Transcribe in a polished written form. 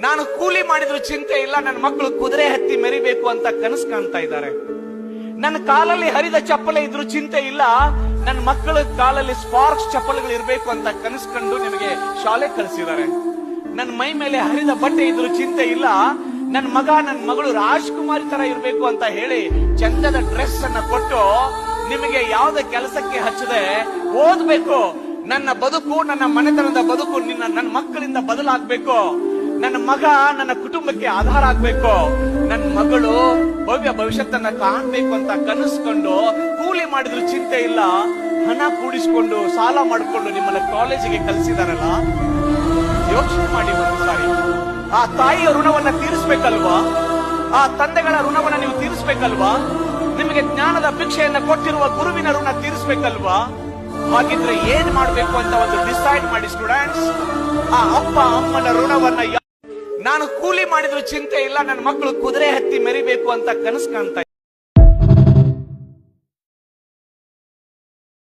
ನಾನು ಕೂಲಿ ಮಾಡಿದ್ರು ಚಿಂತೆ ಇಲ್ಲ, ನನ್ನ ಮಕ್ಕಳು ಕುದುರೆ ಹತ್ತಿ ಮೆರಿಬೇಕು ಅಂತ ಕನಸು ಕಾಣ್ತಾ ಇದ್ದಾರೆ. ನನ್ನ ಕಾಲಲ್ಲಿ ಹರಿದ ಚಪ್ಪಲೆ ಇದ್ರು ಚಿಂತೆ ಇಲ್ಲ, ನನ್ನ ಮಕ್ಕಳ ಕಾಲಲ್ಲಿ ಸ್ಪಾರ್ಕ್ಸ್ ಚಪ್ಪಲೆಗಳು ಇರಬೇಕು ಅಂತ ಕನಸು ಕಂಡು ನಿಮಗೆ ಶಾಲೆ ಕಳಿಸಿದ್ದಾರೆ. ನನ್ನ ಮೈ ಮೇಲೆ ಹರಿದ ಬಟ್ಟೆ ಇದ್ರು ಚಿಂತೆ ಇಲ್ಲ, ನನ್ನ ಮಗ ನನ್ನ ಮಗಳು ರಾಜ್ಕುಮಾರಿ ತರ ಇರಬೇಕು ಅಂತ ಹೇಳಿ ಚಂದದ ಡ್ರೆಸ್ ಅನ್ನ ಕೊಟ್ಟು ನಿಮಗೆ ಯಾವುದೇ ಕೆಲಸಕ್ಕೆ ಹಚ್ಚದೆ ಓದ್ಬೇಕು. ನನ್ನ ಬದುಕು, ನನ್ನ ಮನೆತನದ ಬದುಕು ನನ್ನ ಮಕ್ಕಳಿಂದ ಬದಲಾಗಬೇಕು. ನನ್ನ ಮಗ ನನ್ನ ಕುಟುಂಬಕ್ಕೆ ಆಧಾರ ಆಗ್ಬೇಕು. ನನ್ನ ಮಗಳು ಭವ್ಯ ಭವಿಷ್ಯತ್ತನ್ನ ಕಾಣ್ಬೇಕು ಅಂತ ಕನಸ್ಕೊಂಡು ಕೂಲಿ ಮಾಡಿದ್ರು ಚಿಂತೆ ಇಲ್ಲ, ಹಣ ಕೂಡಿಸಿಕೊಂಡು ಸಾಲ ಮಾಡಿಕೊಂಡು ನಿಮ್ಮನ್ನ ಕಾಲೇಜಿಗೆ ಕಲಿಸಿದಾರಲ್ಲ, ಯೋಚನೆ ಮಾಡಿ ಒಂದು ಸಾರಿ. ಆ ತಾಯಿಯ ಋಣವನ್ನ ತೀರಿಸ್ಬೇಕಲ್ವಾ? ಆ ತಂದೆಗಳ ಋಣವನ್ನ ನೀವು ತೀರಿಸ್ಬೇಕಲ್ವಾ? ನಿಮಗೆ ಜ್ಞಾನದ ಭಿಕ್ಷೆಯನ್ನ ಕೊಟ್ಟಿರುವ ಗುರುವಿನ ಋಣ ತೀರಿಸ್ಬೇಕಲ್ವಾ? ಹಾಗಿದ್ರೆ ಏನ್ ಮಾಡ್ಬೇಕು ಅಂತ ಒಂದು ಡಿಸೈಡ್ ಮಾಡಿ ಸ್ಟೂಡೆಂಟ್ಸ್. ಆ ಅಪ್ಪ ಅಮ್ಮನ ಋಣವನ್ನ ನಾನು ಕೂಲಿ ಮಾಡಿದ್ರು ಚಿಂತೆ ಇಲ್ಲ, ನನ್ನ ಮಕ್ಕಳು ಕುದುರೆ ಹತ್ತಿ ಮೆರಿಬೇಕು ಅಂತ ಕನಸು ಕಾಣ್ತಾ